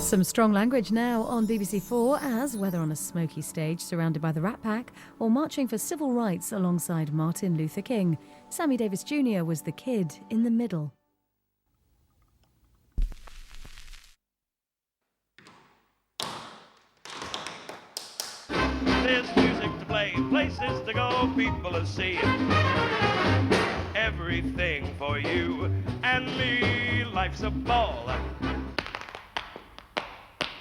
Some strong language now on BBC4 as, whether on a smoky stage surrounded by the Rat Pack or marching for civil rights alongside Martin Luther King, Sammy Davis Jr was the kid in the middle. There's music to play, places to go, people to see. Everything for you and me, life's a ball.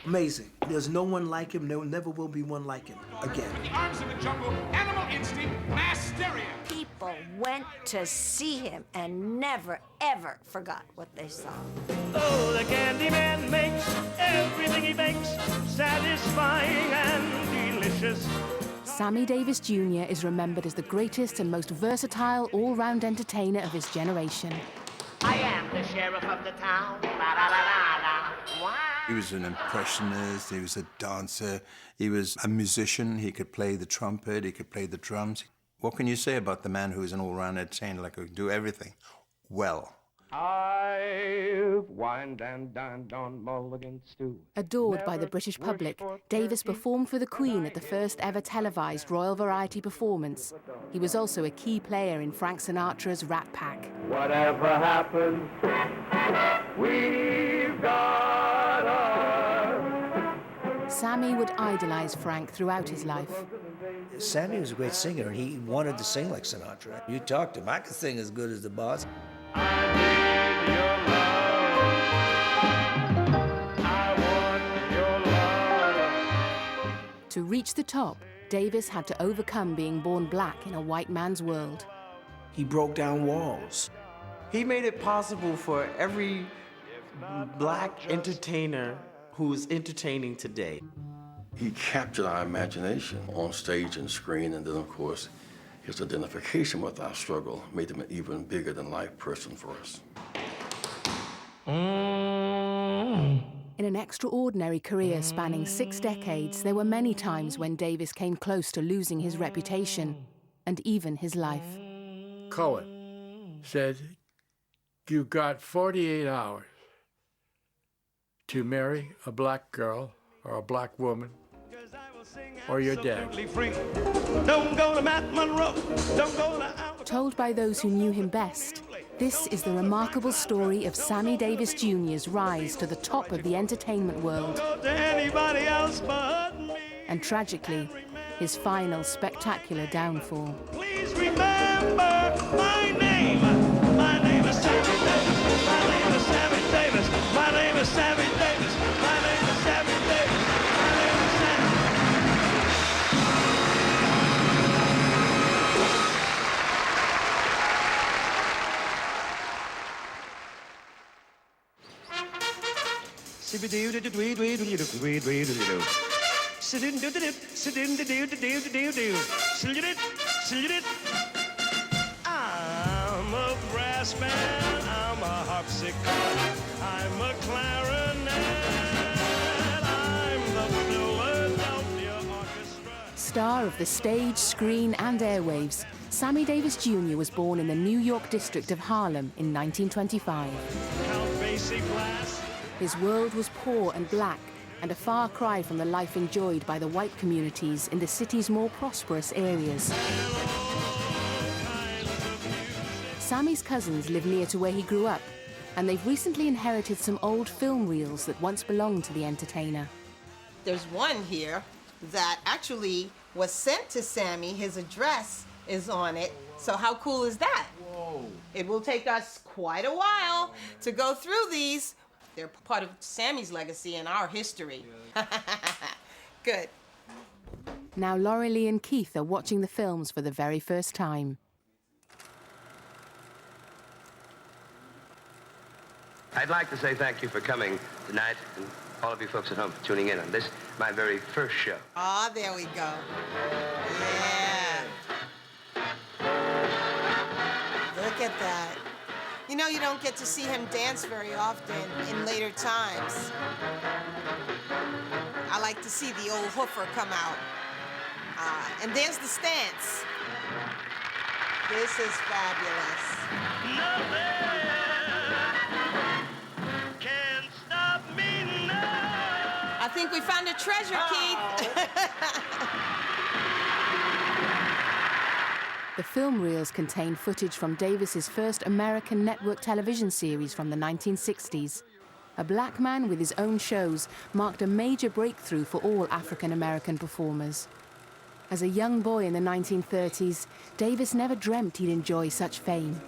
Amazing. There's no one like him. There never will be one like him again. In the arms of the jungle, animal instinct, mass hysteria. People went to see him and never, ever forgot what they saw. Oh, the candy man makes everything he bakes satisfying and delicious. Sammy Davis Jr is remembered as the greatest and most versatile all-round entertainer of his generation. I am the sheriff of the town. La-da-da-da-da. Wow. He was an impressionist, he was a dancer, he was a musician, he could play the trumpet, he could play the drums. What can you say about the man who is an all-round entertainer, like who could do everything well? I've wined and dined on mulligan stew. Adored by the British public, Davis performed for the Queen at the first ever televised Royal Variety performance. He was also a key player in Frank Sinatra's Rat Pack. Whatever happens, we've got us. Sammy would idolize Frank throughout his life. Sammy was a great singer, and he wanted to sing like Sinatra. You talk to him, I could sing as good as the boss. To reach the top, Davis had to overcome being born black in a white man's world. He broke down walls. He made it possible for every black entertainer who's entertaining today. He captured our imagination on stage and screen, and then, of course, his identification with our struggle made him an even bigger than life person for us. In an extraordinary career spanning 6 decades, there were many times when Davis came close to losing his reputation and even his life. Cohen said, "You've got 48 hours to marry a black girl or a black woman, or you're dead." Don't go to Matt Monroe. Don't go to Told by those who knew him best, this is the remarkable story of Sammy Davis Jr.'s rise to the top of the entertainment world. And tragically, his final spectacular downfall. Please remember my name. My name is Sammy Davis. My name is Sammy Davis. My name is Sammy Davis. My name is Sammy Davis. My name is Sammy. I'm a brass band, I'm a harpsichord, I'm a clarinet, I'm the Philadelphia Orchestra. Star of the stage, screen and airwaves, Sammy Davis Jr. was born in the New York district of Harlem in 1925. Count Basie Glass. His world was poor and black, and a far cry from the life enjoyed by the white communities in the city's more prosperous areas. Sammy's cousins live near to where he grew up, and they've recently inherited some old film reels that once belonged to the entertainer. There's one here that actually was sent to Sammy. His address is on it. So how cool is that? Whoa. It will take us quite a while to go through these. They're part of Sammy's legacy and our history. Good. Now Laurie Lee and Keith are watching the films for the very first time. I'd like to say thank you for coming tonight, and all of you folks at home for tuning in on this, my very first show. Ah, there we go. Yeah. Look at that. You know, you don't get to see him dance very often in later times. I like to see the old hoofer come out. And there's the stance. This is fabulous. Nothing can stop me now. think we found a treasure, Keith. The film reels contain footage from Davis's first American network television series from the 1960s. A black man with his own shows marked a major breakthrough for all African-American performers. As a young boy in the 1930s, Davis never dreamt he'd enjoy such fame.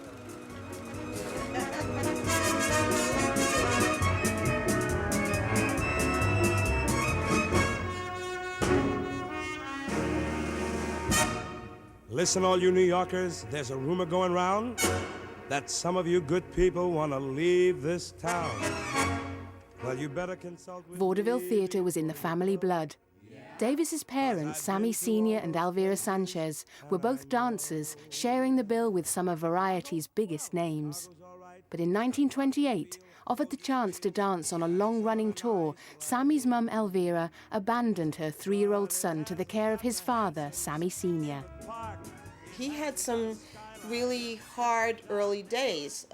Listen, all you New Yorkers, there's a rumor going round that some of you good people want to leave this town. Well, you better consult with Vaudeville theatre was in the family blood. Davis's parents, Sammy Sr. and Elvira Sanchez, were both dancers, sharing the bill with some of variety's biggest names. But in 1928, offered the chance to dance on a long-running tour, Sammy's mum, Elvira, abandoned her 3-year-old son to the care of his father, Sammy Sr. He had some really hard early days.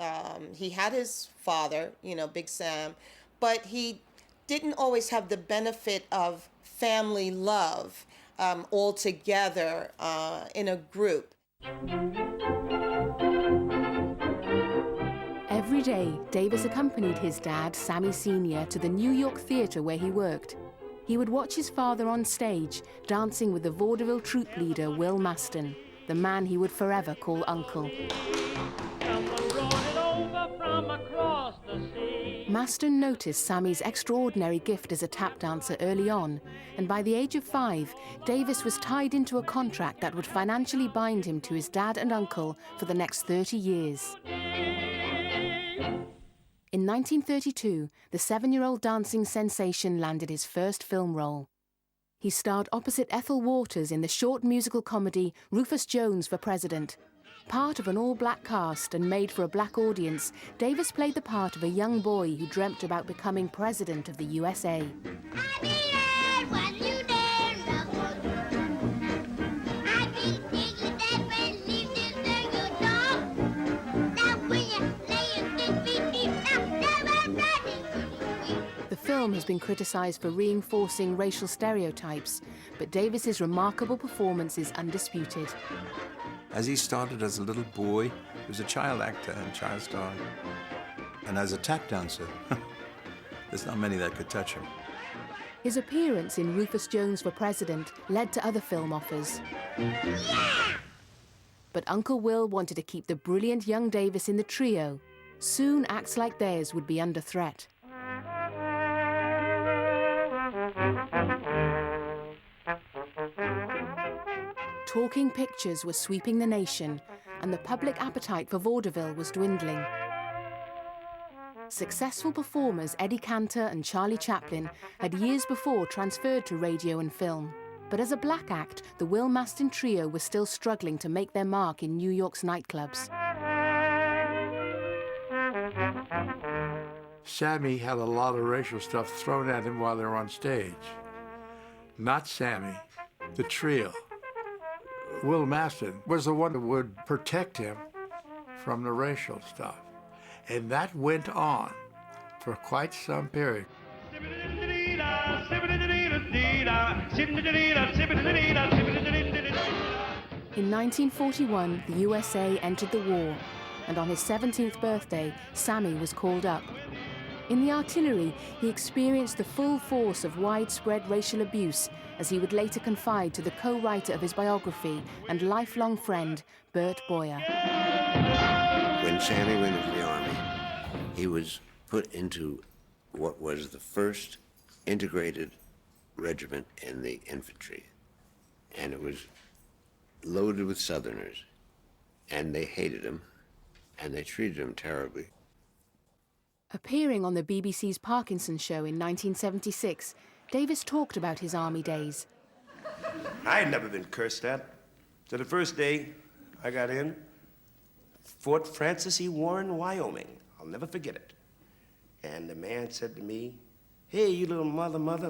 He had his father, you know, Big Sam, but he didn't always have the benefit of family love all together in a group. Every day, Davis accompanied his dad, Sammy Sr., to the New York theatre where he worked. He would watch his father on stage, dancing with the vaudeville troupe leader, Will Maston, the man he would forever call Uncle. Maston noticed Sammy's extraordinary gift as a tap dancer early on, and by the age of 5, Davis was tied into a contract that would financially bind him to his dad and uncle for the next 30 years. In 1932, the 7-year-old dancing sensation landed his first film role. He starred opposite Ethel Waters in the short musical comedy Rufus Jones for President. Part of an all-black cast and made for a black audience, Davis played the part of a young boy who dreamt about becoming president of the USA. The film has been criticised for reinforcing racial stereotypes, but Davis's remarkable performance is undisputed. As he started as a little boy, he was a child actor and child star. And as a tap dancer, there's not many that could touch him. His appearance in Rufus Jones for President led to other film offers. Yeah! But Uncle Will wanted to keep the brilliant young Davis in the trio. Soon acts like theirs would be under threat. Talking pictures were sweeping the nation, and the public appetite for vaudeville was dwindling. Successful performers Eddie Cantor and Charlie Chaplin had years before transferred to radio and film. But as a black act, the Will Maston Trio was still struggling to make their mark in New York's nightclubs. Sammy had a lot of racial stuff thrown at him while they were on stage. Not Sammy, the trio. Will Maston was the one that would protect him from the racial stuff. And that went on for quite some period. In 1941, the USA entered the war, and on his 17th birthday, Sammy was called up. In the artillery, he experienced the full force of widespread racial abuse, as he would later confide to the co-writer of his biography and lifelong friend, Bert Boyer. When Sammy went into the Army, he was put into what was the first integrated regiment in the infantry. And it was loaded with Southerners. And they hated him, and they treated him terribly. Appearing on the BBC's Parkinson Show in 1976, Davis talked about his Army days. I had never been cursed at. So the first day I got in, Fort Francis E. Warren, Wyoming. I'll never forget it. And the man said to me, "Hey, you little mother, move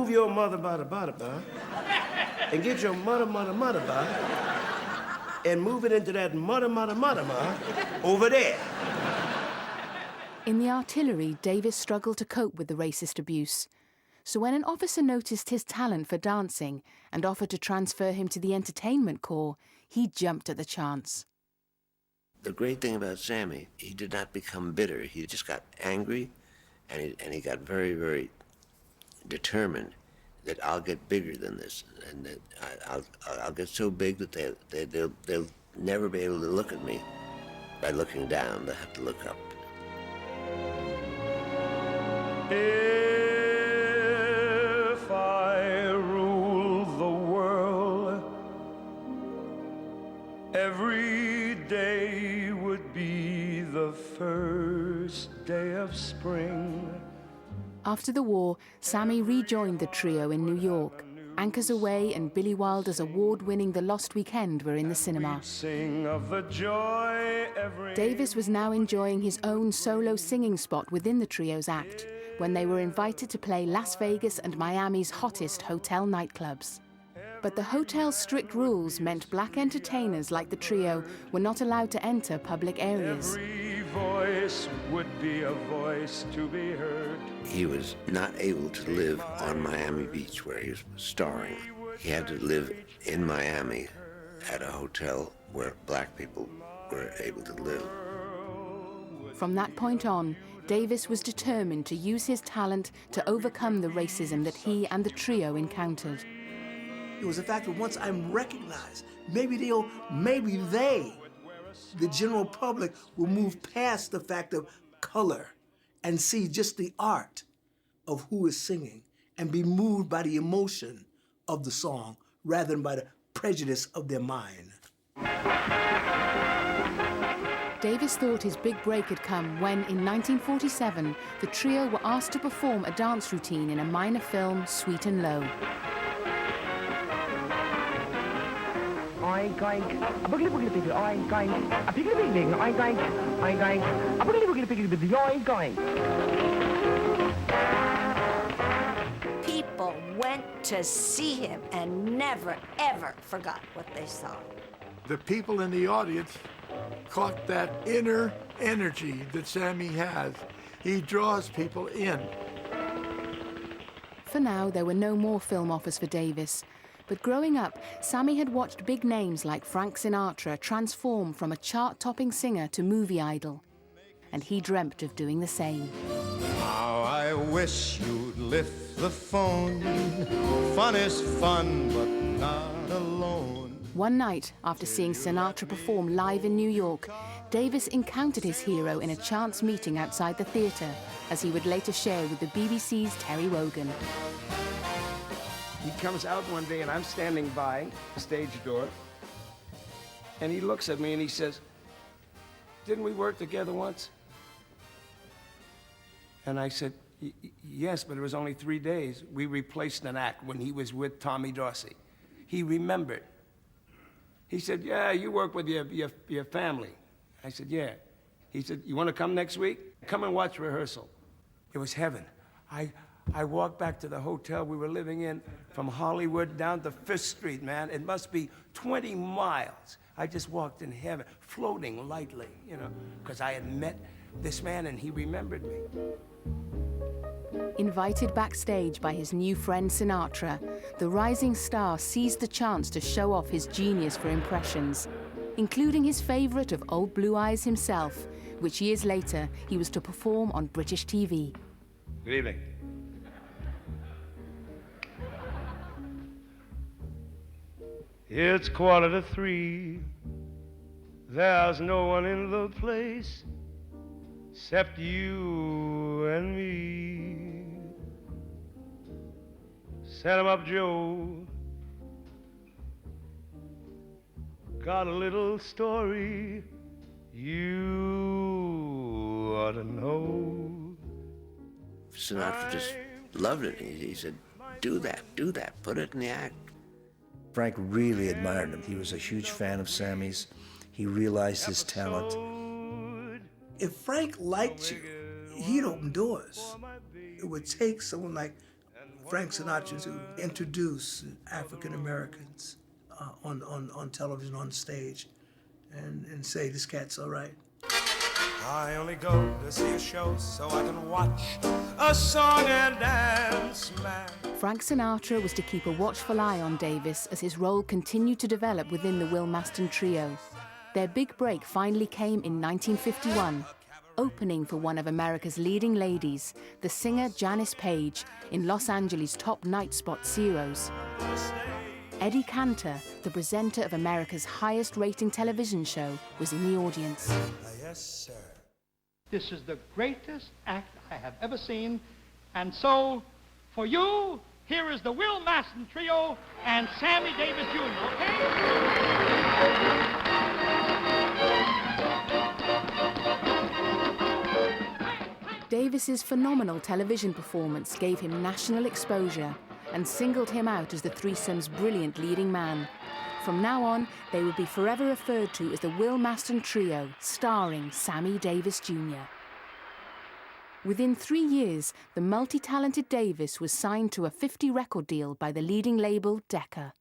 your mother, and get your mother, and move it into that mother, over there." In the artillery, Davis struggled to cope with the racist abuse. So when an officer noticed his talent for dancing and offered to transfer him to the entertainment corps, he jumped at the chance. The great thing about Sammy, he did not become bitter. He just got angry, and he got very, very determined that I'll get bigger than this, and that I'll get so big that they'll never be able to look at me by looking down. They'll have to look up. If I rule the world, every day would be the first day of spring. After the war, Sammy rejoined the trio in New York. Anka's Away and Billy Wilder's award-winning The Lost Weekend were in the cinema. Sing of the joy every... Davis was now enjoying his own solo singing spot within the trio's act when they were invited to play Las Vegas and Miami's hottest hotel nightclubs. But the hotel's strict rules meant black entertainers like the trio were not allowed to enter public areas. Every voice would be a voice to be heard. He was not able to live on Miami Beach where he was starring. He had to live in Miami at a hotel where black people were able to live. From that point on, Davis was determined to use his talent to overcome the racism that he and the trio encountered. It was the fact that once I'm recognized, maybe they, the general public, will move past the fact of color and see just the art of who is singing and be moved by the emotion of the song rather than by the prejudice of their mind. Davis thought his big break had come when, in 1947, the trio were asked to perform a dance routine in a minor film, Sweet and Low. I'm going, a boogly boogly piggly, I'm going, a piggly piggly, I'm going, a boogly boogly piggly, I'm going. People went to see him and never, ever forgot what they saw. The people in the audience caught that inner energy that Sammy has. He draws people in. For now, there were no more film offers for Davis. But growing up, Sammy had watched big names like Frank Sinatra transform from a chart-topping singer to movie idol. And he dreamt of doing the same. How I wish you'd lift the phone. Fun is fun, but not alone. One night, after seeing Sinatra perform live in New York, Davis encountered his hero in a chance meeting outside the theatre, as he would later share with the BBC's Terry Wogan. He comes out one day and I'm standing by the stage door and he looks at me and he says, "Didn't we work together once?" And I said, "Yes, but it was only 3 days. We replaced an act when he was with Tommy Dorsey." He remembered. He said, "Yeah, you work with your family." I said, "Yeah." He said, "You want to come next week? Come and watch rehearsal." It was heaven. I walked back to the hotel we were living in from Hollywood down to 5th Street, man. It must be 20 miles. I just walked in heaven, floating lightly, you know, because I had met this man and he remembered me. Invited backstage by his new friend Sinatra, the rising star seized the chance to show off his genius for impressions, including his favorite of Old Blue Eyes himself, which years later he was to perform on British TV. Good evening. It's 2:45. There's no one in the place except you and me. Set 'em up, Joe. Got a little story you ought to know. Sinatra just loved it. He said, do that, put it in the act. Frank really admired him. He was a huge fan of Sammy's. He realized his talent. If Frank liked you, he'd open doors. It would take someone like Frank Sinatra to introduce African Americans on television, on stage, and say, this cat's all right. I only go to see a show so I can watch a song and dance man. Frank Sinatra was to keep a watchful eye on Davis as his role continued to develop within the Will Maston Trio. Their big break finally came in 1951, opening for one of America's leading ladies, the singer Janice Page, in Los Angeles' top night spot Ciro's. Eddie Cantor, the presenter of America's highest-rating television show, was in the audience. Yes, sir. This is the greatest act I have ever seen, and so, for you, here is the Will Maston Trio and Sammy Davis Jr., okay? Davis's phenomenal television performance gave him national exposure and singled him out as the threesome's brilliant leading man. From now on, they would be forever referred to as the Will Maston Trio, starring Sammy Davis Jr. Within 3 years, the multi-talented Davis was signed to a 50-record deal by the leading label Decca.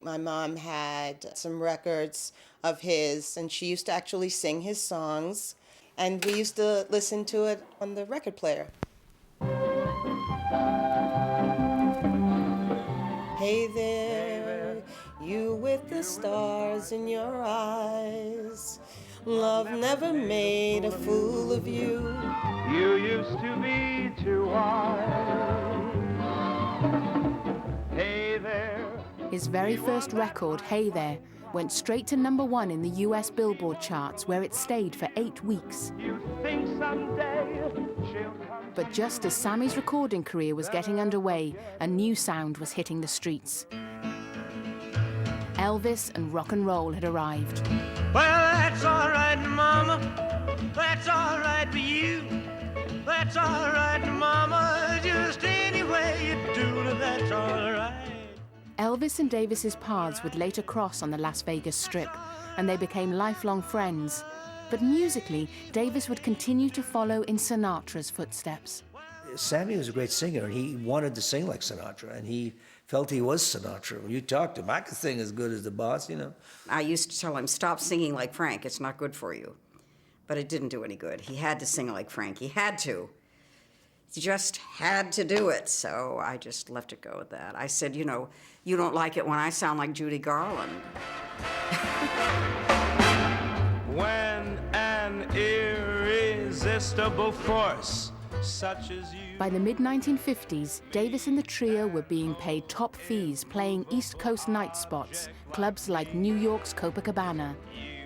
My mom had some records of his, and she used to actually sing his songs, and we used to listen to it on the record player. Hey there, you with the stars in your eyes. Love never made a fool of you. You used to be too wise. Hey there. His very first record, Hey There, went straight to #1 in the US Billboard charts, where it stayed for 8 weeks. You think someday she'll come. But just as Sammy's recording career was getting underway, a new sound was hitting the streets. Elvis and rock and roll had arrived. Well, that's all right, Mama. That's all right for you. That's all right, Mama. Just any way you do it, that's all right. Elvis and Davis's paths would later cross on the Las Vegas Strip, and they became lifelong friends. But musically, Davis would continue to follow in Sinatra's footsteps. Sammy was a great singer, and he wanted to sing like Sinatra, and he felt he was Sinatra. When you talked to him, I could sing as good as the boss, you know. I used to tell him, stop singing like Frank, it's not good for you. But it didn't do any good. He had to sing like Frank, he had to. He just had to do it, so I just left it go at that. I said, you know, you don't like it when I sound like Judy Garland. When an irresistible force such as you. By the mid-1950s, Davis and the trio were being paid top fees playing East Coast night spots, clubs like New York's Copacabana.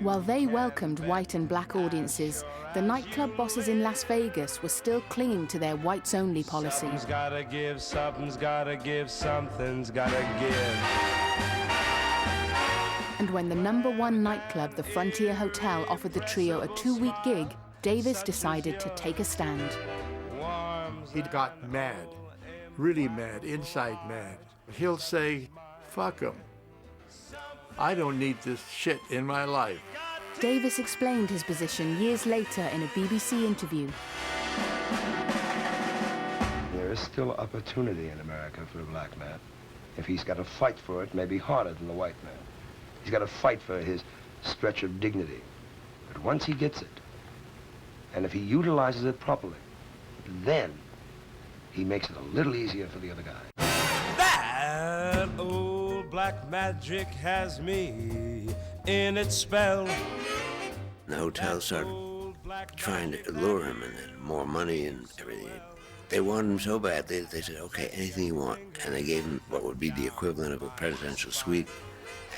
While they welcomed white and black audiences, the nightclub bosses in Las Vegas were still clinging to their whites-only policy. Something's gotta give, something's gotta give, something's gotta give. And when the #1 nightclub, the Frontier Hotel, offered the trio a 2-week gig, Davis decided to take a stand. He got mad, really mad, inside mad. He'll say, fuck him. I don't need this shit in my life. Davis explained his position years later in a BBC interview. There is still opportunity in America for a black man. If he's got to fight for it, maybe harder than the white man. He's got to fight for his stretch of dignity. But once he gets it, and if he utilizes it properly, then he makes it a little easier for the other guy. That old black magic has me in its spell. The hotel started trying to lure him, and then more money and everything. They wanted him so bad, they said, okay, anything you want. And they gave him what would be the equivalent of a presidential suite,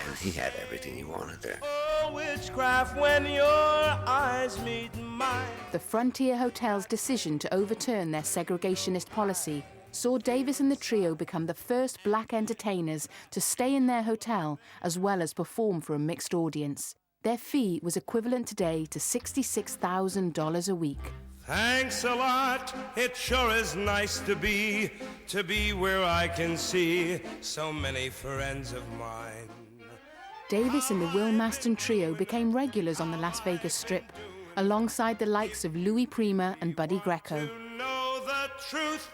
and he had everything he wanted there. Oh, witchcraft when your eyes meet mine. The Frontier Hotel's decision to overturn their segregationist policy saw Davis and the trio become the first black entertainers to stay in their hotel as well as perform for a mixed audience. Their fee was equivalent today to $66,000 a week. Thanks a lot, it sure is nice to be where I can see so many friends of mine. Davis and the Will Maston Trio became regulars on the Las Vegas Strip, alongside the likes of Louis Prima and Buddy Greco. To know the truth,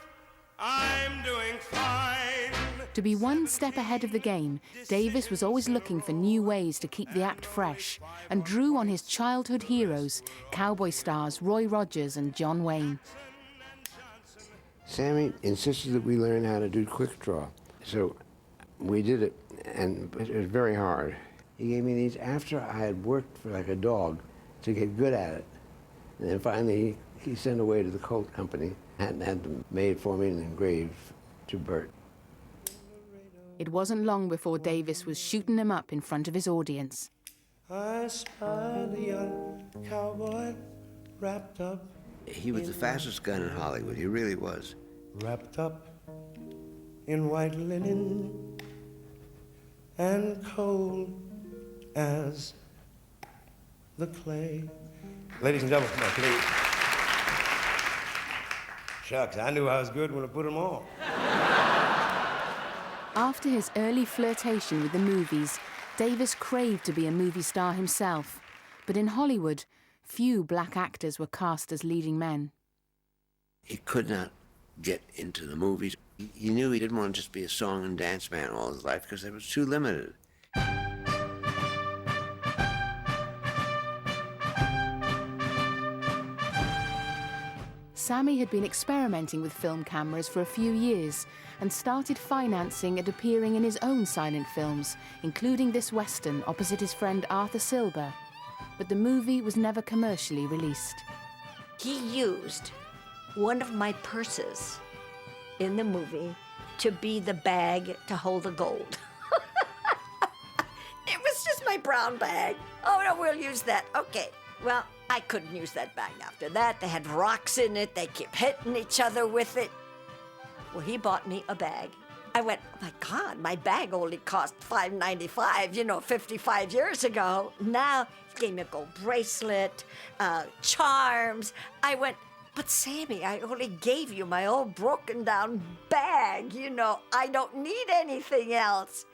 I'm doing fine. To be one step ahead of the game, Davis was always looking for new ways to keep the act fresh and drew on his childhood heroes, cowboy stars Roy Rogers and John Wayne. Sammy insisted that we learn how to do quick draw. So we did it, and it was very hard. He gave me these after I had worked for like a dog to get good at it. And then finally, he sent away to the Colt Company and had them made for me and engraved to Bert. It wasn't long before Davis was shooting them up in front of his audience. I spied a young cowboy wrapped up. He was the fastest gun in Hollywood. He really was. Wrapped up in white linen and cold as the clay. Ladies and gentlemen, come on, please. Shucks, I knew I was good when I put them on. After his early flirtation with the movies, Davis craved to be a movie star himself. But in Hollywood, few black actors were cast as leading men. He could not get into the movies. He knew he didn't want to just be a song and dance man all his life because it was too limited. Sammy had been experimenting with film cameras for a few years and started financing and appearing in his own silent films, including this Western opposite his friend Arthur Silber. But the movie was never commercially released. He used one of my purses in the movie to be the bag to hold the gold. It was just my brown bag. Oh, no, we'll use that. Okay. Well, I couldn't use that bag after that. They had rocks in it. They kept hitting each other with it. Well, he bought me a bag. I went, oh my God, my bag only cost $5.95, 55 years ago. Now, he gave me a gold bracelet, charms. I went, but Sammy, I only gave you my old broken down bag. I don't need anything else.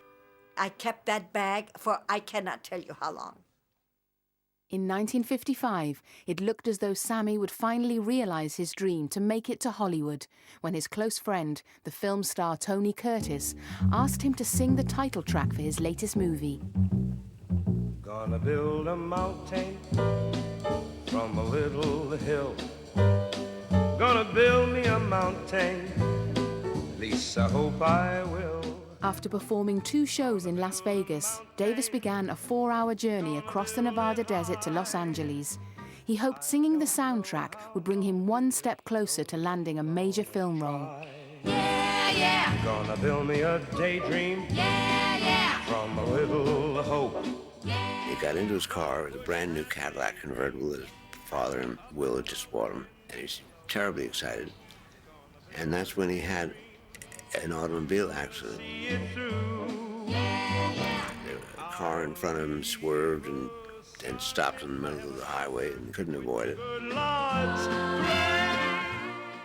I kept that bag for I cannot tell you how long. In 1955, it looked as though Sammy would finally realize his dream to make it to Hollywood when his close friend, the film star Tony Curtis, asked him to sing the title track for his latest movie. Gonna build a mountain from a little hill. Gonna build me a mountain, at least I hope I will. After performing 2 shows in Las Vegas, Davis began a 4-hour journey across the Nevada desert to Los Angeles. He hoped singing the soundtrack would bring him one step closer to landing a major film role. Yeah, yeah. Gonna build me a daydream. Yeah, yeah. From a little hope. He got into his car. It was a brand new Cadillac convertible that his father and Will had just bought him. And he was terribly excited. And that's when he had an automobile accident. A car in front of him swerved and stopped in the middle of the highway and couldn't avoid it.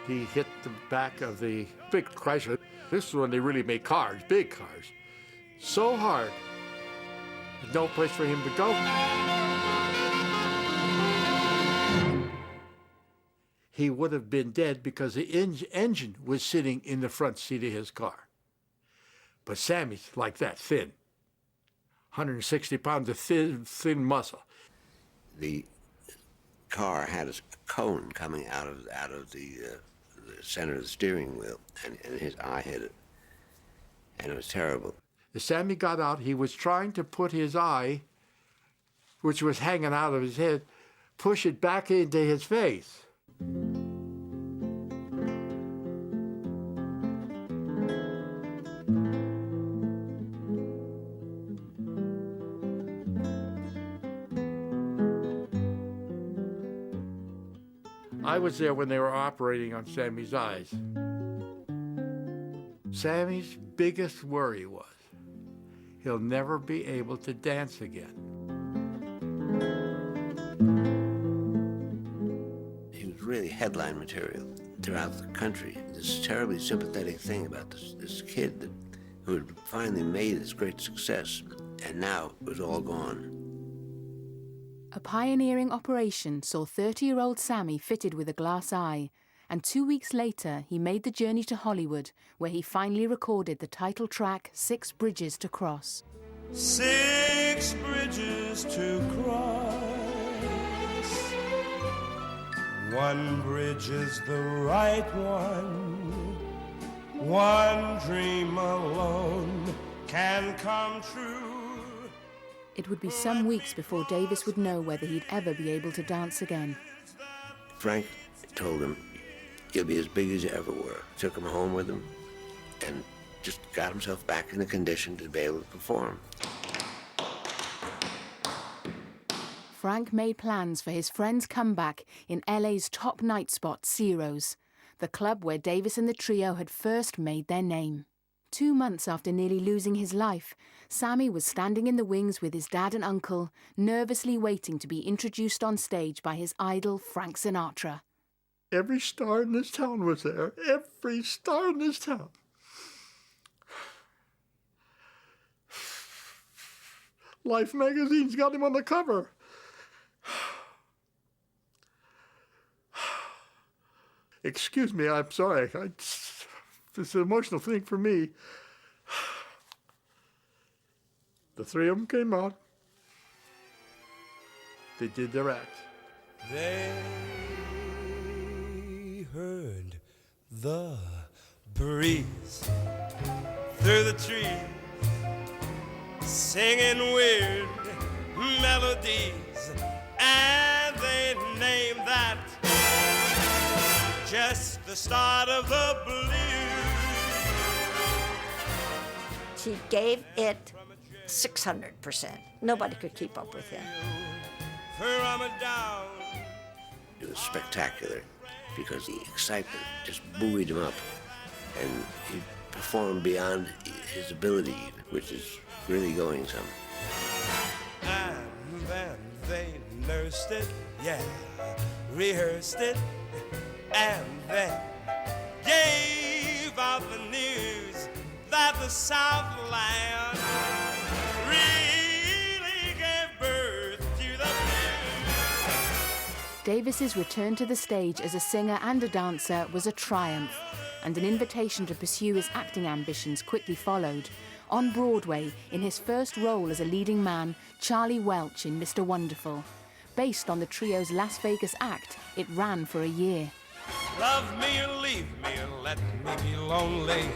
He hit the back of the big Chrysler. This is when they really made cars, big cars. So hard, there's no place for him to go. He would have been dead because the engine was sitting in the front seat of his car. But Sammy's like that, thin. 160 pounds of thin muscle. The car had a cone coming out of the center of the steering wheel, and his eye hit it. And it was terrible. As Sammy got out, he was trying to put his eye, which was hanging out of his head, push it back into his face. I was there when they were operating on Sammy's eyes. Sammy's biggest worry was he'll never be able to dance again. He was really headline material throughout the country. This terribly sympathetic thing about this kid who had finally made this great success, and now it was all gone. A pioneering operation saw 30-year-old Sammy fitted with a glass eye And 2 weeks later, he made the journey to Hollywood, where he finally recorded the title track, 6 Bridges to Cross. 6 bridges to cross. One bridge is the right one. One dream alone can come true. It would be some weeks before Davis would know whether he'd ever be able to dance again. Frank told him, "You'll be as big as you ever were." Took him home with him and just got himself back in the condition to be able to perform. Frank made plans for his friend's comeback in LA's top night spot, Ciro's, the club where Davis and the trio had first made their name. 2 months after nearly losing his life, Sammy was standing in the wings with his dad and uncle, nervously waiting to be introduced on stage by his idol, Frank Sinatra. Every star in this town was there. Every star in this town. Life magazine's got him on the cover. Excuse me, I'm sorry. It's an emotional thing for me. The 3 of them came out. They did their act. They heard the breeze through the trees, singing weird melodies, and they named that just the start of the blues. He gave it 600%. Nobody could keep up with him. It was spectacular because the excitement just buoyed him up, and he performed beyond his ability, which is really going some. And then they nursed it, yeah, rehearsed it, and then gave out the news that the Southland really gave birth to the blues. Davis's return to the stage as a singer and a dancer was a triumph, and an invitation to pursue his acting ambitions quickly followed. On Broadway, in his first role as a leading man, Charlie Welch in Mr. Wonderful. Based on the trio's Las Vegas act, it ran for a year. Love me or leave me and let me be lonely.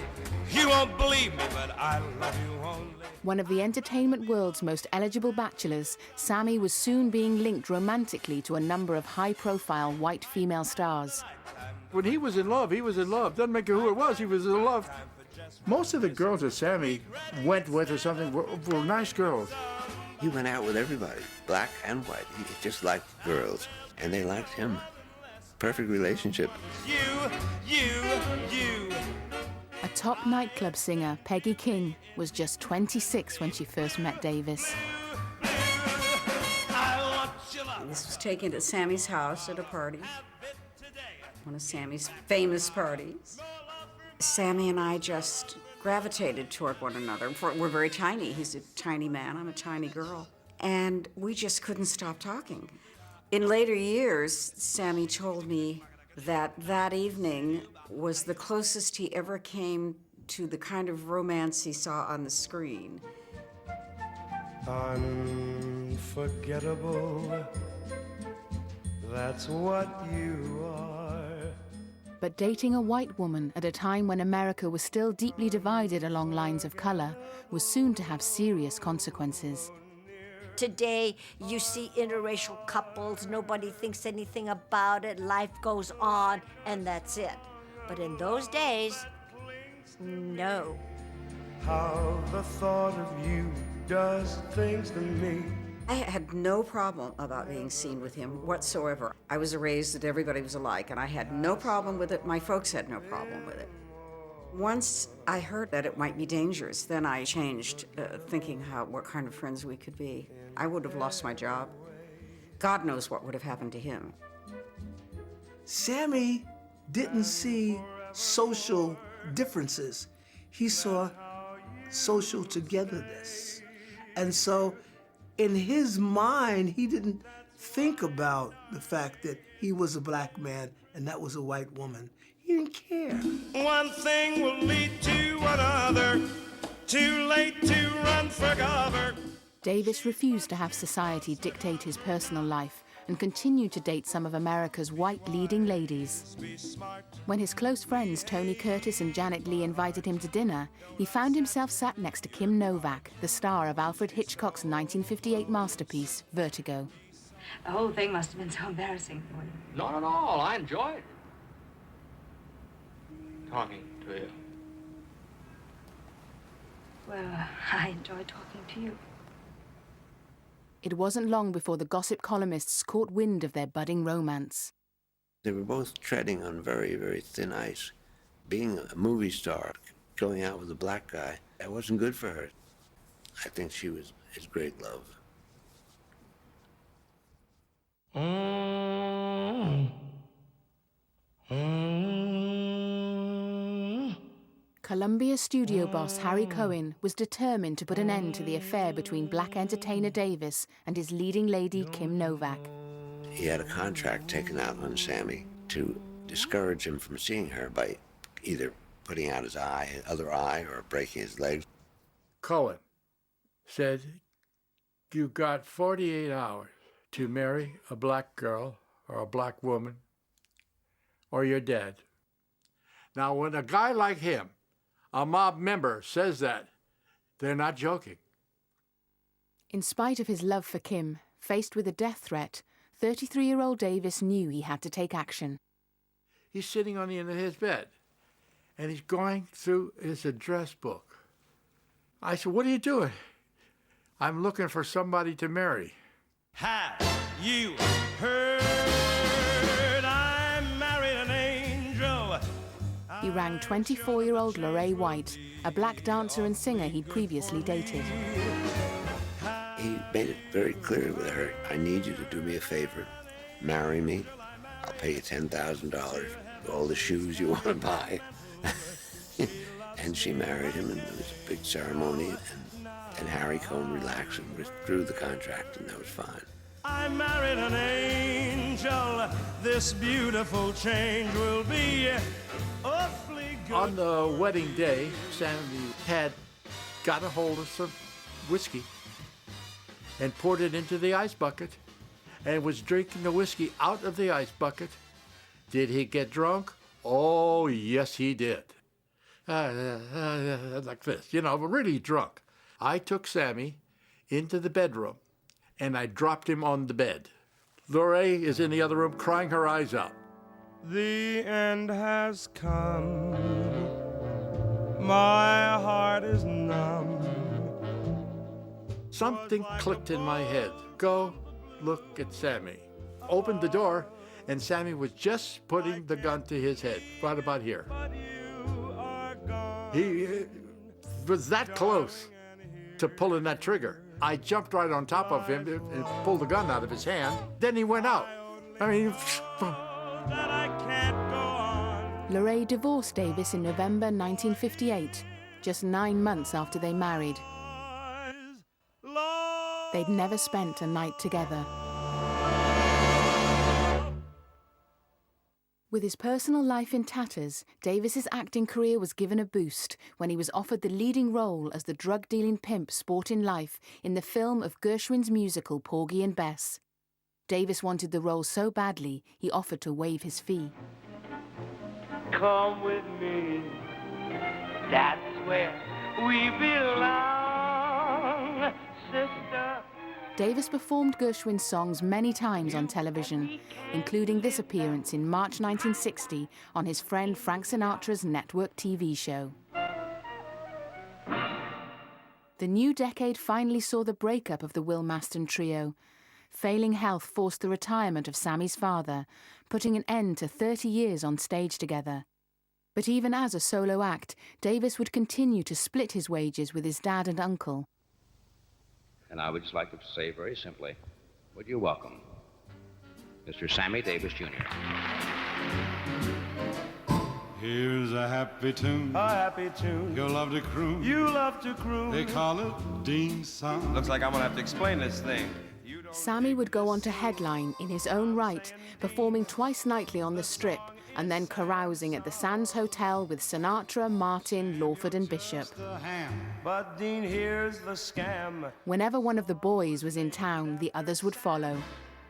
You won't believe me, but I love you only. One of the entertainment world's most eligible bachelors, Sammy was soon being linked romantically to a number of high-profile white female stars. When he was in love, he was in love. Doesn't matter who it was, he was in love. Most of the girls that Sammy went with or something were nice girls. He went out with everybody, black and white. He just liked girls, and they liked him. Perfect relationship. You. A top nightclub singer, Peggy King, was just 26 when she first met Davis. This was taken at Sammy's house at a party, one of Sammy's famous parties. Sammy and I just gravitated toward one another. We're very tiny. He's a tiny man, I'm a tiny girl. And we just couldn't stop talking. In later years, Sammy told me that that evening was the closest he ever came to the kind of romance he saw on the screen. Unforgettable, that's what you are. But dating a white woman at a time when America was still deeply divided along lines of color was soon to have serious consequences. Today, you see interracial couples, nobody thinks anything about it, life goes on, and that's it. But in those days, no. How the thought of you does things to me. I had no problem about being seen with him whatsoever. I was raised that everybody was alike, and I had no problem with it. My folks had no problem with it. Once I heard that it might be dangerous, then I changed, thinking what kind of friends we could be. I would have lost my job. God knows what would have happened to him. Sammy didn't see social differences. He saw social togetherness. And so in his mind, he didn't think about the fact that he was a black man and that was a white woman. He didn't care. One thing will lead to another. Too late to run for cover. Davis refused to have society dictate his personal life and continued to date some of America's white leading ladies. When his close friends Tony Curtis and Janet Leigh invited him to dinner, he found himself sat next to Kim Novak, the star of Alfred Hitchcock's 1958 masterpiece, Vertigo. The whole thing must have been so embarrassing for you. Not at all. I enjoyed talking to you. Well, I enjoy talking to you. It wasn't long before the gossip columnists caught wind of their budding romance. They were both treading on very, very thin ice. Being a movie star, going out with a black guy, that wasn't good for her. I think she was his great love. Columbia studio boss Harry Cohen was determined to put an end to the affair between black entertainer Davis and his leading lady Kim Novak. He had a contract taken out on Sammy to discourage him from seeing her by either putting out his other eye, or breaking his legs. Cohen said, "You got 48 hours to marry a black girl or a black woman, or you're dead." Now, when a guy like him, a mob member, says that, they're not joking. In spite of his love for Kim, faced with a death threat, 33-year-old Davis knew he had to take action. He's sitting on the end of his bed, and he's going through his address book. I said, "What are you doing?" "I'm looking for somebody to marry." Have you heard? I married an angel. He rang 24-year-old Lorraine White, a black dancer and singer he'd previously dated. He made it very clear with her, "I need you to do me a favor. Marry me. I'll pay you $10,000 for all the shoes you want to buy." And she married him, and it was a big ceremony, and Harry Cohen relaxed and withdrew the contract, and that was fine. I married an angel. This beautiful change will be awfully good. On the wedding day, Sammy had got a hold of some whiskey and poured it into the ice bucket and was drinking the whiskey out of the ice bucket. Did he get drunk? Oh, yes, he did. Like this, you know, really drunk. I took Sammy into the bedroom and I dropped him on the bed. Lorraine is in the other room crying her eyes out. The end has come. My heart is numb. Something clicked in my head. Go look at Sammy. Opened the door, and Sammy was just putting the gun to his head, right about here. He was that close to pulling that trigger. I jumped right on top of him and pulled the gun out of his hand. Then he went out. I mean, Lorraine divorced Davis in November 1958, just 9 months after they married. They'd never spent a night together. With his personal life in tatters, Davis's acting career was given a boost when he was offered the leading role as the drug-dealing pimp Sportin' Life in the film of Gershwin's musical Porgy and Bess. Davis wanted the role so badly, he offered to waive his fee. Come with me, that's where we belong, sister. Davis performed Gershwin's songs many times on television, including this appearance in March 1960 on his friend Frank Sinatra's network TV show. The new decade finally saw the breakup of the Will Maston trio. Failing health forced the retirement of Sammy's father, putting an end to 30 years on stage together. But even as a solo act, Davis would continue to split his wages with his dad and uncle. And I would just like to say very simply, would you welcome Mr. Sammy Davis Jr. Here's a happy tune. A happy tune. You'll love to croon. You love to croon. They call it Dean's song. Looks like I'm gonna have to explain this thing. Sammy would go on to headline in his own right, performing twice nightly on the Strip, and then carousing at the Sands Hotel with Sinatra, Martin, Lawford and Bishop. But Dean, here's the scam. Whenever one of the boys was in town, the others would follow.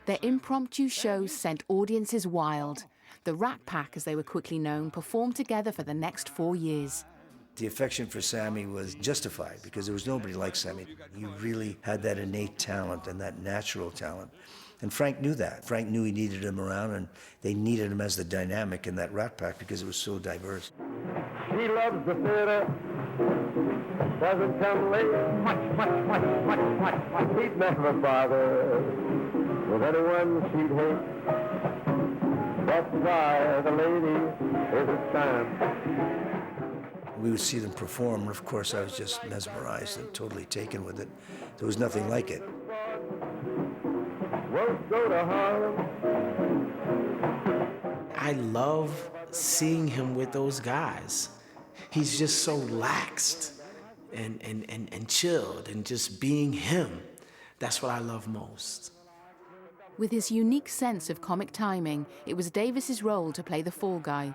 Their impromptu shows sent audiences wild. The Rat Pack, as they were quickly known, performed together for the next 4 years. The affection for Sammy was justified because there was nobody like Sammy. He really had that innate talent and that natural talent. And Frank knew that. Frank knew he needed him around, and they needed him as the dynamic in that Rat Pack because it was so diverse. She loves the theater, doesn't come late. He'd never bother with anyone she'd hate. That's why the lady is a tramp. We would see them perform, and of course I was just mesmerized and totally taken with it. There was nothing like it. Won't go to Harlem. I love seeing him with those guys. He's just so laxed and chilled and just being him. That's what I love most. With his unique sense of comic timing, it was Davis's role to play the fall guy.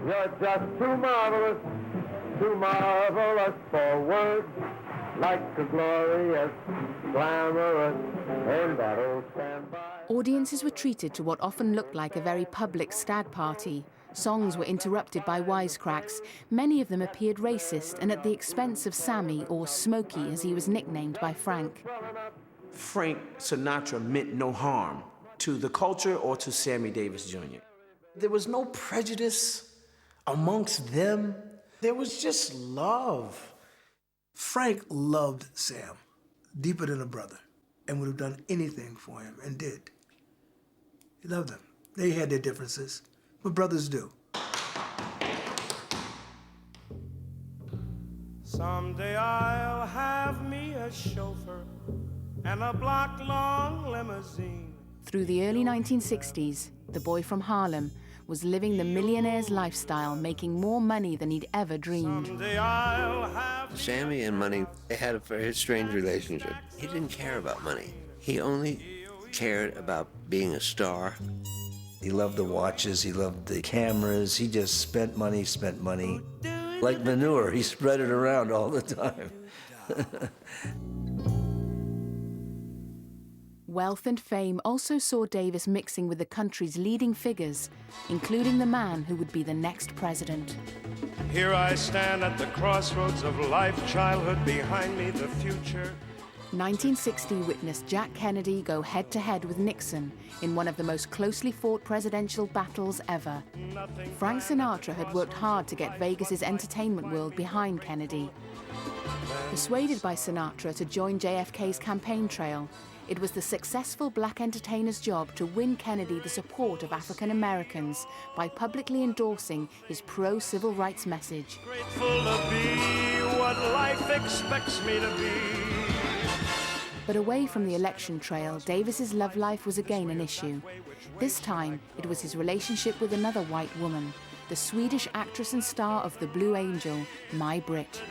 You're just too marvelous for words, like a glorious, glamorous, and that old standby. Audiences were treated to what often looked like a very public stag party. Songs were interrupted by wisecracks. Many of them appeared racist and at the expense of Sammy, or Smokey as he was nicknamed by Frank. Frank Sinatra meant no harm to the culture or to Sammy Davis Jr. There was no prejudice amongst them. There was just love. Frank loved Sam deeper than a brother and would have done anything for him, and did. He loved him. They had their differences, but brothers do. Someday I'll have me a chauffeur and a block-long limousine. Through the early 1960s, the boy from Harlem was living the millionaire's lifestyle, making more money than he'd ever dreamed. Someday I'll have Sammy and money, they had a very strange relationship. He didn't care about money. He only cared about being a star. He loved the watches, he loved the cameras, he just spent money. Like manure, he spread it around all the time. Wealth and fame also saw Davis mixing with the country's leading figures, including the man who would be the next president. Here I stand at the crossroads of life, childhood behind me, the future. 1960 witnessed Jack Kennedy go head-to-head with Nixon in one of the most closely fought presidential battles ever. Frank Sinatra had worked hard to get Vegas's entertainment world behind Kennedy. Persuaded by Sinatra to join JFK's campaign trail, it was the successful black entertainer's job to win Kennedy the support of African Americans by publicly endorsing his pro-civil rights message. Grateful to be what life expects me to be. But away from the election trail, Davis's love life was again an issue. This time, it was his relationship with another white woman, the Swedish actress and star of The Blue Angel, Mai Britt.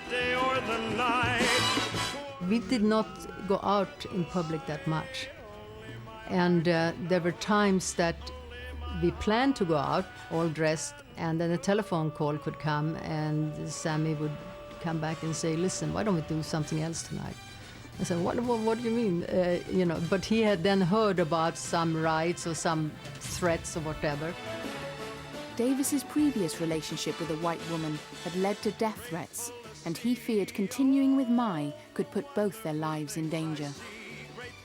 We did not go out in public that much. And there were times that we planned to go out, all dressed, and then a telephone call could come, and Sammy would come back and say, listen, why don't we do something else tonight? I said, what do you mean? But he had then heard about some riots or some threats or whatever. Davis's previous relationship with a white woman had led to death threats, and he feared continuing with Mai could put both their lives in danger.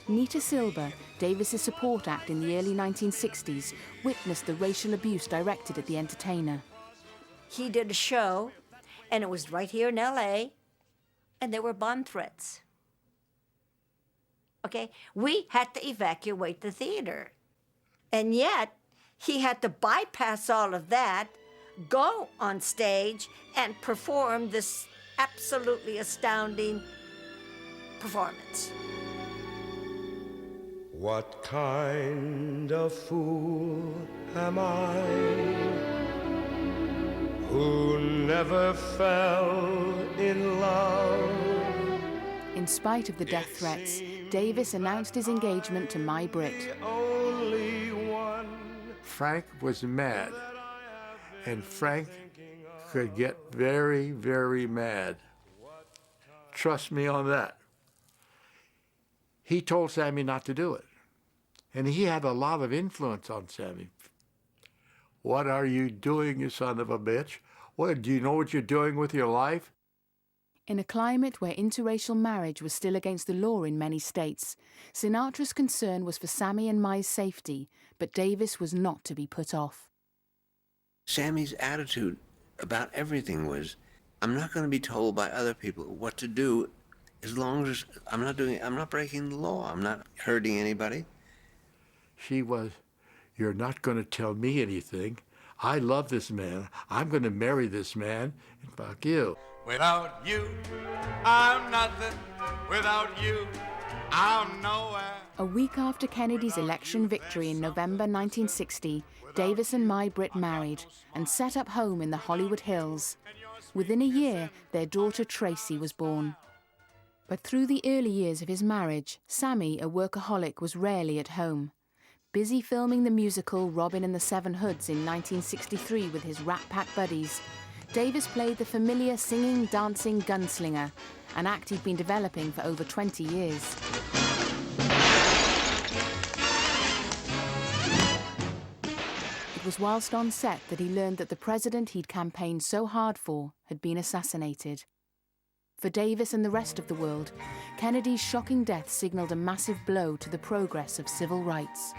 Nita Silber, Davis's support act in the early 1960s, witnessed the racial abuse directed at the entertainer. He did a show, and it was right here in L.A., and there were bomb threats. Okay, we had to evacuate the theater. And yet, he had to bypass all of that, go on stage, and perform this absolutely astounding performance. What kind of fool am I, who never fell in love? In In spite of the death threats, Davis announced his engagement to My Brit. Frank was mad, and Frank could get very, very mad. Trust me on that. He told Sammy not to do it, and he had a lot of influence on Sammy. What are you doing, you son of a bitch? What, do you know what you're doing with your life? In a climate where interracial marriage was still against the law in many states, Sinatra's concern was for Sammy and Mai's safety, but Davis was not to be put off. Sammy's attitude about everything was, I'm not going to be told by other people what to do as long as I'm not breaking the law, I'm not hurting anybody. She was, you're not going to tell me anything. I love this man. I'm going to marry this man, and fuck you. Without you, I'm nothing. Without you, I'm nowhere. A week after Kennedy's election victory in November 1960, Davis and My Brit married and set up home in the Hollywood Hills. Within a year, their daughter Tracy was born. But through the early years of his marriage, Sammy, a workaholic, was rarely at home. Busy filming the musical Robin and the Seven Hoods in 1963 with his Rat Pack buddies, Davis played the familiar singing, dancing gunslinger, an act he'd been developing for over 20 years. It was whilst on set that he learned that the president he'd campaigned so hard for had been assassinated. For Davis and the rest of the world, Kennedy's shocking death signaled a massive blow to the progress of civil rights.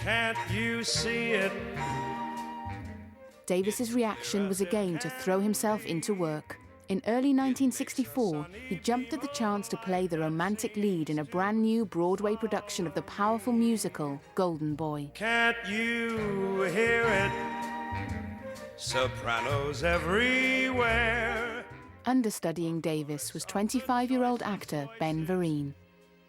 Can't you see it? Davis's reaction was again to throw himself into work. In early 1964, he jumped at the chance to play the romantic lead in a brand new Broadway production of the powerful musical Golden Boy. Can't you hear it? Sopranos everywhere. Understudying Davis was 25-year-old actor Ben Vereen.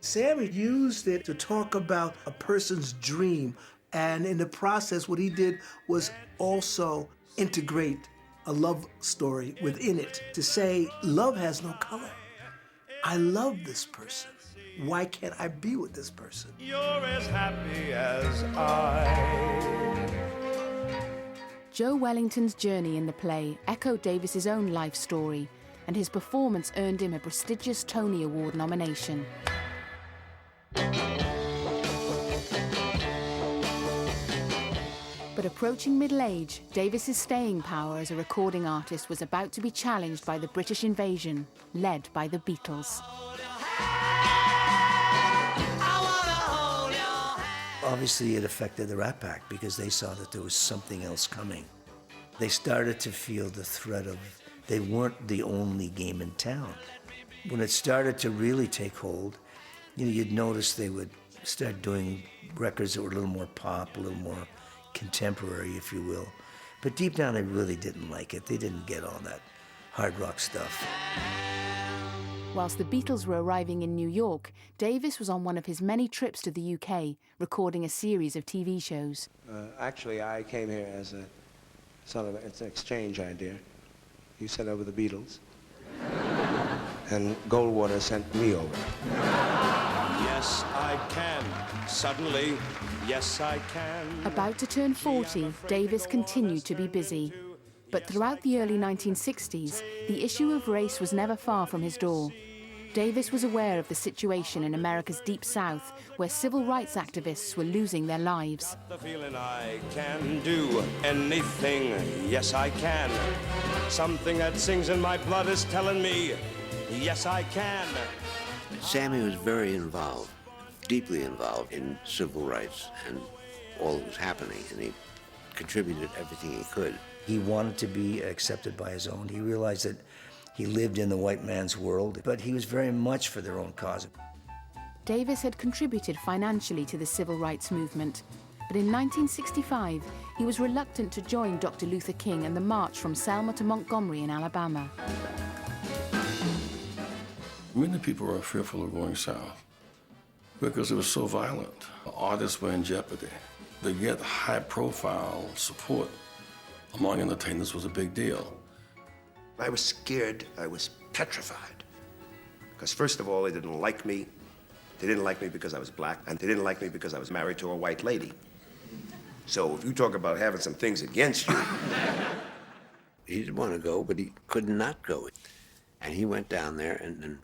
Sammy used it to talk about a person's dream, and in the process, what he did was also integrate a love story within it to say, love has no color. I love this person. Why can't I be with this person? You're as happy as I. Joe Wellington's journey in the play echoed Davis's own life story, and his performance earned him a prestigious Tony Award nomination. But approaching middle age, Davis's staying power as a recording artist was about to be challenged by the British invasion, led by the Beatles. Obviously, it affected the Rat Pack because they saw that there was something else coming. They started to feel the threat of they weren't the only game in town. When it started to really take hold, you'd notice they would start doing records that were a little more pop, a little more contemporary, if you will. But deep down, they really didn't like it. They didn't get all that hard rock stuff. Whilst the Beatles were arriving in New York, Davis was on one of his many trips to the UK, recording a series of TV shows. Actually, I came here as a sort of it's an exchange idea. You sent over the Beatles, and Goldwater sent me over. Yes, I can. Suddenly, yes, I can. About to turn 40, Davis continued to be busy. But throughout the early 1960s, the issue of race was never far from his door. Davis was aware of the situation in America's Deep South, where civil rights activists were losing their lives. The feeling I can do anything, yes, I can. Something that sings in my blood is telling me, yes, I can. Sammy was very involved, deeply involved in civil rights and all that was happening, and he contributed everything he could. He wanted to be accepted by his own. He realized that he lived in the white man's world, but he was very much for their own cause. Davis had contributed financially to the civil rights movement, but in 1965, he was reluctant to join Dr. Luther King and the march from Selma to Montgomery in Alabama. Many people were fearful of going south because it was so violent. Artists were in jeopardy. To get high-profile support among entertainers was a big deal. I was scared. I was petrified. Because first of all, they didn't like me. They didn't like me because I was black, and they didn't like me because I was married to a white lady. So if you talk about having some things against you. He didn't want to go, but he could not go. And he went down there, and then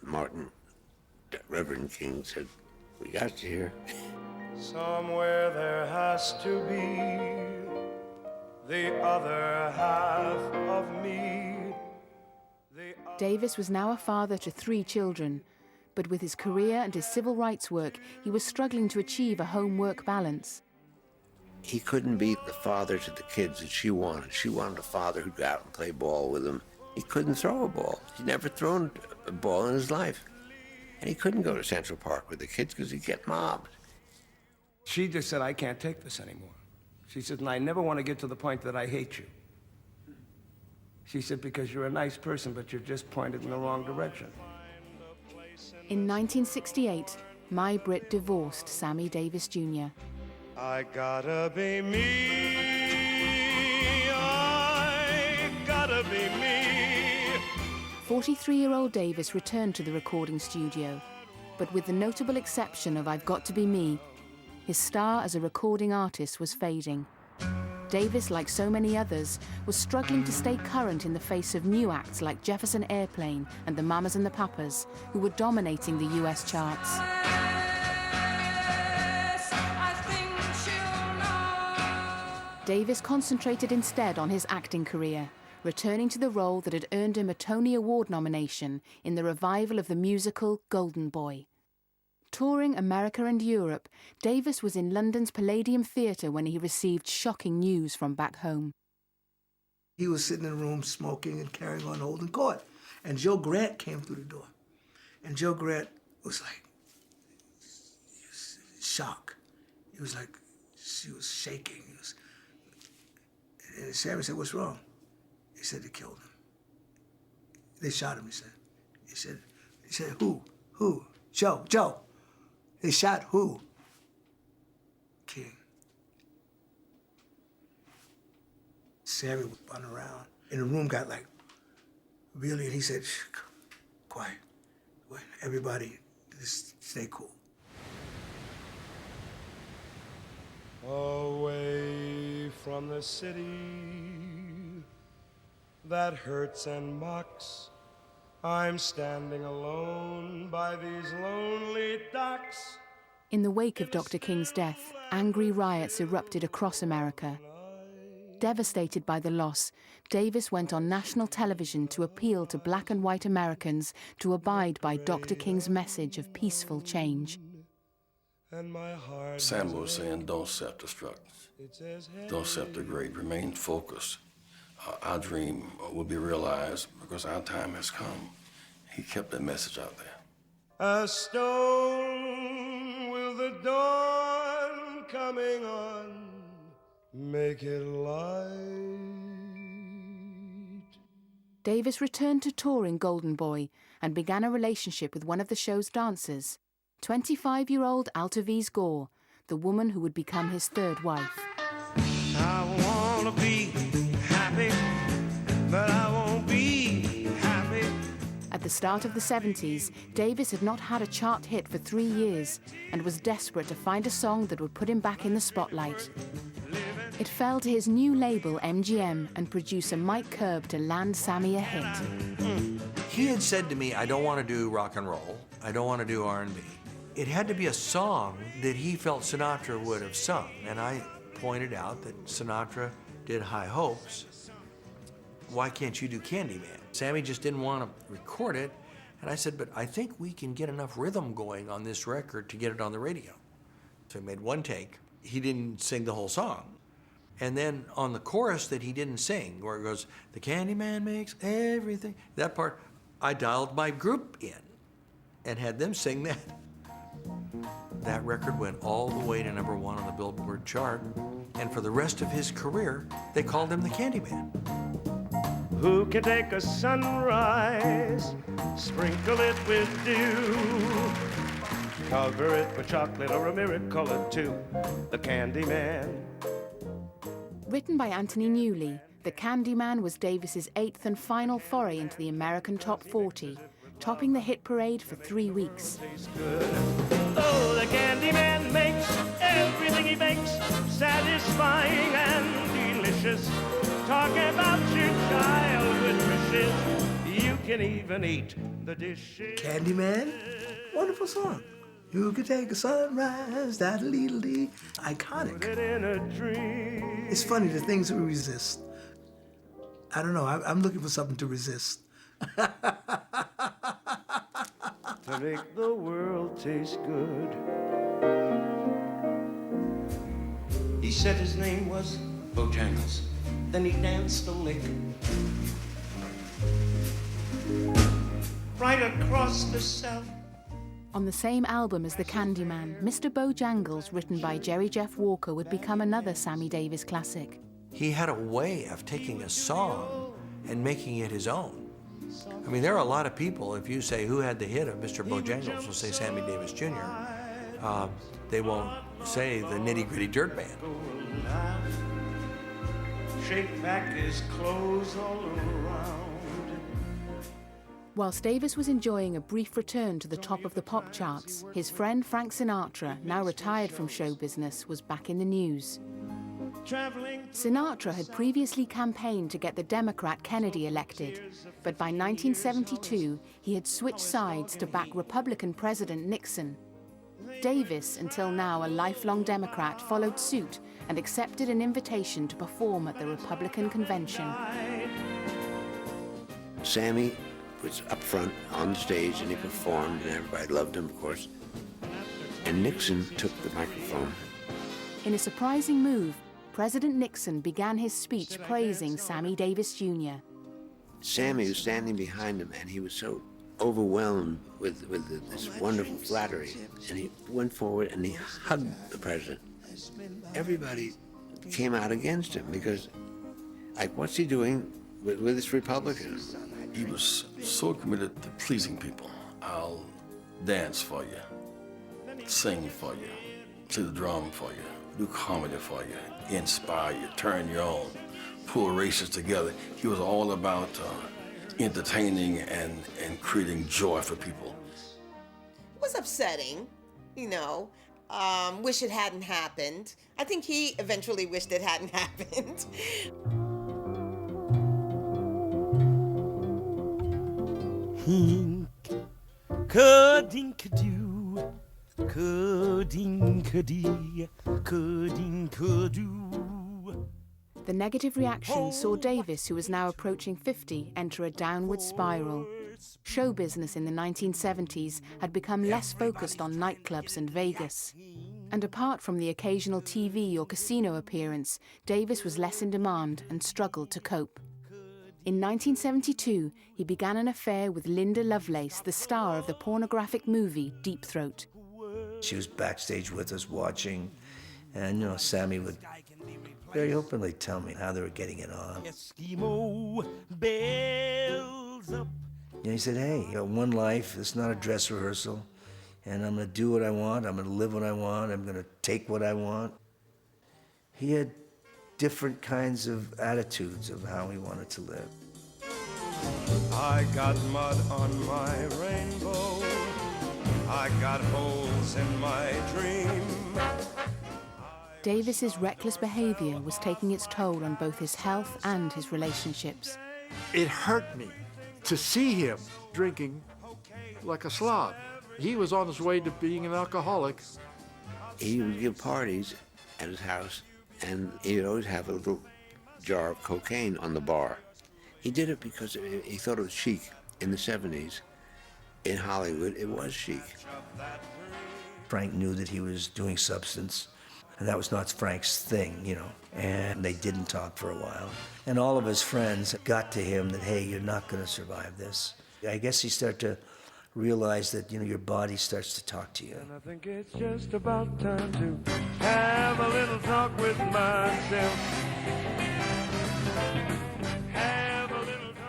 Martin, Reverend King, said, "We got you here." Somewhere there has to be the other half of me. Davis was now a father to 3 children, but with his career and his civil rights work, he was struggling to achieve a home-work balance. He couldn't be the father to the kids that she wanted. She wanted a father who'd go out and play ball with them. He couldn't throw a ball. He'd never thrown a ball in his life. And he couldn't go to Central Park with the kids because he'd get mobbed. She just said, "I can't take this anymore." She said, "And I never want to get to the point that I hate you." She said, "Because you're a nice person, but you're just pointed in the wrong direction." In 1968, My Brit divorced Sammy Davis Jr. I gotta be me. I gotta be me. 43-year-old Davis returned to the recording studio, but with the notable exception of I've Got to Be Me, his star as a recording artist was fading. Davis, like so many others, was struggling to stay current in the face of new acts like Jefferson Airplane and the Mamas and the Papas, who were dominating the US charts. Davis concentrated instead on his acting career, returning to the role that had earned him a Tony Award nomination in the revival of the musical Golden Boy. Touring America and Europe, Davis was in London's Palladium Theatre when he received shocking news from back home. He was sitting in a room smoking and carrying on holding court. And Joe Grant came through the door. And Joe Grant was like, he was in shock. He was like, she was shaking. And Sammy said, "What's wrong?" He said, "They killed him. They shot him," he said. He said, "Who? Who? Joe. They shot who?" King. Sammy was running around. And the room got like, really, and he said, "Shh, quiet. Everybody, just stay cool." Away from the city that hurts and mocks, I'm standing alone by these lonely docks. In the wake of Dr. King's death, angry riots erupted across America. Devastated by the loss, Davis went on national television to appeal to black and white Americans to abide by Dr. King's message of peaceful change. Sam was saying, don't self-destruct. Don't self-degrade. Remain focused. Our dream will be realized because our time has come. He kept that message out there. A stone with the dawn coming on, make it light. Davis returned to touring Golden Boy and began a relationship with one of the show's dancers, 25-year-old Altavise Gore, the woman who would become his 3rd wife. I wanna be happy, but I won't be happy. At the start of the 70s, Davis had not had a chart hit for 3 years and was desperate to find a song that would put him back in the spotlight. It fell to his new label, MGM, and producer Mike Curb to land Sammy a hit. He had said to me, "I don't want to do rock and roll. I don't want to do R&B." It had to be a song that he felt Sinatra would have sung, and I pointed out that Sinatra did High Hopes. Why can't you do Candyman? Sammy just didn't want to record it, and I said, "But I think we can get enough rhythm going on this record to get it on the radio." So he made one take. He didn't sing the whole song. And then on the chorus that he didn't sing, where it goes, "The Candyman makes everything," that part, I dialed my group in and had them sing that. That record went all the way to #1 on the Billboard chart, and for the rest of his career, they called him the Candyman. Who can take a sunrise, sprinkle it with dew, cover it with chocolate or a mirror color too, the Candyman. Written by Anthony Newley, The Candyman was Davis's 8th and final foray into the American top 40, topping the hit parade for 3 weeks. Oh, the candy man makes everything he bakes satisfying and delicious. Talk about your childhood wishes. You can even eat the dishes. Candyman, wonderful song. You could take a sunrise, that-a-lee-dee. Iconic. It's funny, the things we resist. I don't know, I'm looking for something to resist. To make the world taste good. He said his name was Bojangles. Then he danced a lick. Right across the South. On the same album as The Candyman, Mr. Bojangles, written by Jerry Jeff Walker, would become another Sammy Davis classic. He had a way of taking a song and making it his own. I mean, there are a lot of people, if you say who had the hit of Mr. Bojangles, will say Sammy Davis Jr. They won't say the Nitty Gritty Dirt Band. Shake back his clothes all around. Whilst Davis was enjoying a brief return to the top of the pop charts, his friend Frank Sinatra, now retired from show business, was back in the news. Sinatra had previously campaigned to get the Democrat Kennedy elected, but by 1972 he had switched sides to back Republican President Nixon. Davis, until now a lifelong Democrat, followed suit and accepted an invitation to perform at the Republican convention. Sammy was up front on the stage and he performed and everybody loved him, of course. And Nixon took the microphone. In a surprising move, President Nixon began his speech praising Sammy Davis Jr. Sammy was standing behind him and he was so overwhelmed with this wonderful flattery. And he went forward and he hugged the president. Everybody came out against him because, like, what's he doing with this Republican? He was so committed to pleasing people. I'll dance for you, sing for you, play the drum for you, do comedy for you, inspire you, turn you on, pull races together. He was all about entertaining and creating joy for people. It was upsetting, you know. Wish it hadn't happened. I think he eventually wished it hadn't happened. Hink, ka-dink-a-doo, ka-dink-a-dee, ka-dink-a-doo. The negative reaction saw Davis, who was now approaching 50, enter a downward spiral. Show business in the 1970s had become less focused on nightclubs and Vegas. And apart from the occasional TV or casino appearance, Davis was less in demand and struggled to cope. In 1972, he began an affair with Linda Lovelace, the star of the pornographic movie Deep Throat. She was backstage with us watching, and, you know, Sammy would very openly tell me how they were getting it on. Eskimo bells up. And he said, hey, you got one life, it's not a dress rehearsal, and I'm gonna do what I want, I'm gonna live what I want, I'm gonna take what I want. He had different kinds of attitudes of how he wanted to live. I got mud on my rainbow, I got holes in my dream. Davis's reckless behavior was taking its toll on both his health and his relationships. It hurt me to see him drinking like a slob. He was on his way to being an alcoholic. He would give parties at his house, and he would always have a little jar of cocaine on the bar. He did it because he thought it was chic. In the 70s, in Hollywood, it was chic. Frank knew that he was doing substance, and that was not Frank's thing, you know. And they didn't talk for a while. And all of his friends got to him that, hey, you're not going to survive this. I guess he started to realize that, you know, your body starts to talk to you. And I think it's just about time to have a little talk with myself.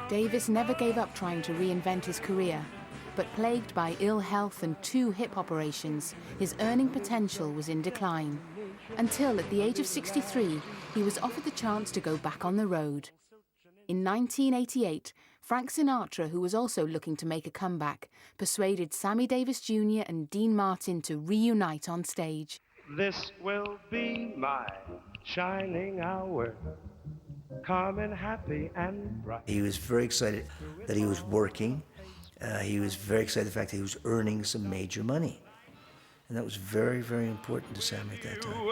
Davis never gave up trying to reinvent his career, but plagued by ill health and 2 hip operations, his earning potential was in decline. Until at the age of 63, he was offered the chance to go back on the road. In 1988, Frank Sinatra, who was also looking to make a comeback, persuaded Sammy Davis Jr. and Dean Martin to reunite on stage. This will be my shining hour, calm and happy and bright. He was very excited that he was working. He was very excited the fact that he was earning some major money. And that was very, very important to Sammy at that time.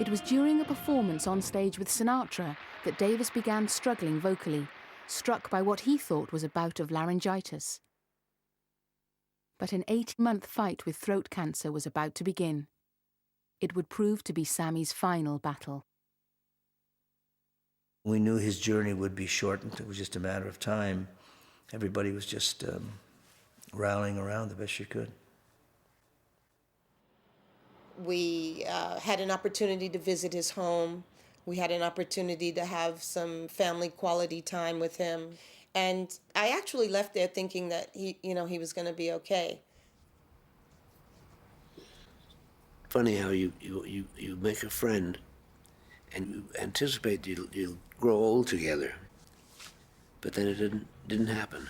It was during a performance on stage with Sinatra that Davis began struggling vocally, struck by what he thought was a bout of laryngitis. But an 8-month fight with throat cancer was about to begin. It would prove to be Sammy's final battle. We knew his journey would be shortened. It was just a matter of time. Everybody was just rallying around the best you could. We had an opportunity to visit his home. We had an opportunity to have some family quality time with him. And I actually left there thinking that he was going to be okay. Funny how you make a friend and you anticipate you'll grow old together, but then it didn't happen.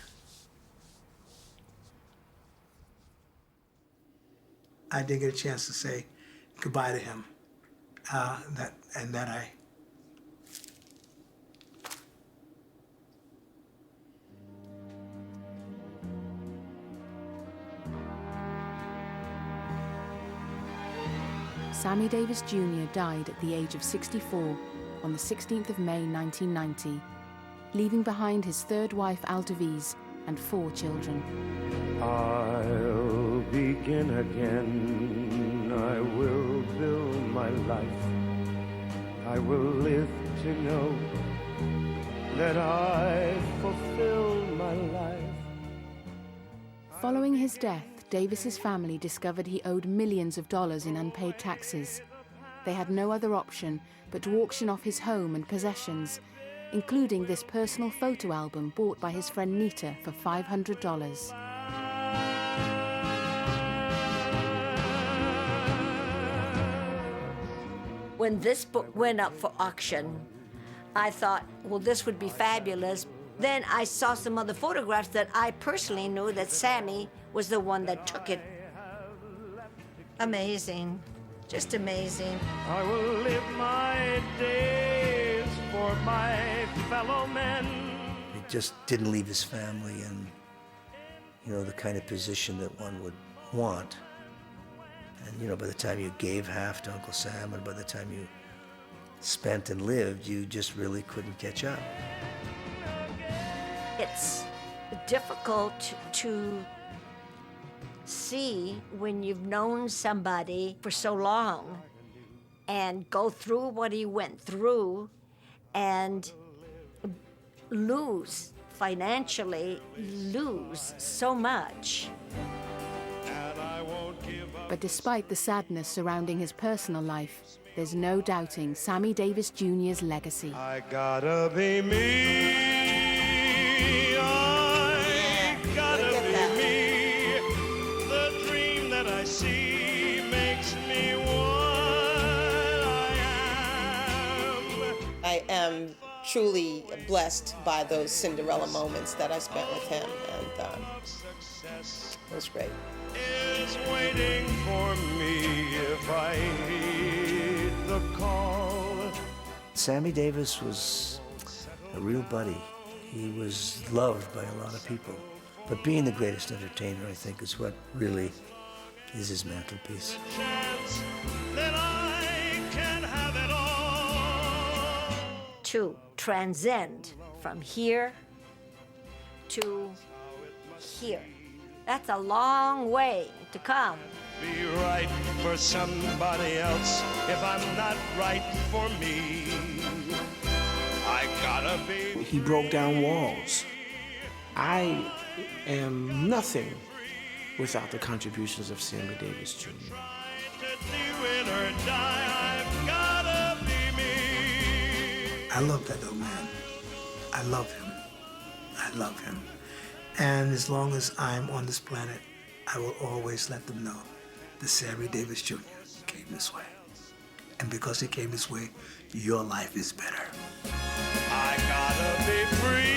I did get a chance to say goodbye to him. Sammy Davis Jr. died at the age of 64 on the 16th of May 1990, leaving behind his third wife Altavise and 4 children. I'll begin again. I will build my life. I will live to know that I fulfilled my life. Following his death, Davis's family discovered he owed millions of dollars in unpaid taxes. They had no other option but to auction off his home and possessions, including this personal photo album bought by his friend Nita for $500. When this book went up for auction, I thought, well, this would be fabulous. Then I saw some other photographs that I personally knew that Sammy was the one that took it. Amazing, just amazing. I will live my days for my fellow men. He just didn't leave his family in, the kind of position that one would want. And, by the time you gave half to Uncle Sam and by the time you spent and lived, you just really couldn't catch up. It's difficult to see when you've known somebody for so long and go through what he went through and lose, financially lose so much. But despite the sadness surrounding his personal life, there's no doubting Sammy Davis Jr.'s legacy. I gotta be me. I gotta be me. The dream that I see makes me what I am. I am truly blessed by those Cinderella moments that I spent with him, and it was great. Is waiting for me if I heed the call. Sammy Davis was a real buddy. He was loved by a lot of people. But being the greatest entertainer, I think, is what really is his mantelpiece. Chance that I can have it all. To transcend from here to here. That's a long way to come. Be right for somebody else if I'm not right for me. I gotta be. He broke down walls. I am nothing without the contributions of Sammy Davis Jr. I love that little man. I love him. I love him. And as long as I'm on this planet, I will always let them know that Sammy Davis Jr. came this way. And because he came this way, your life is better. I gotta be free.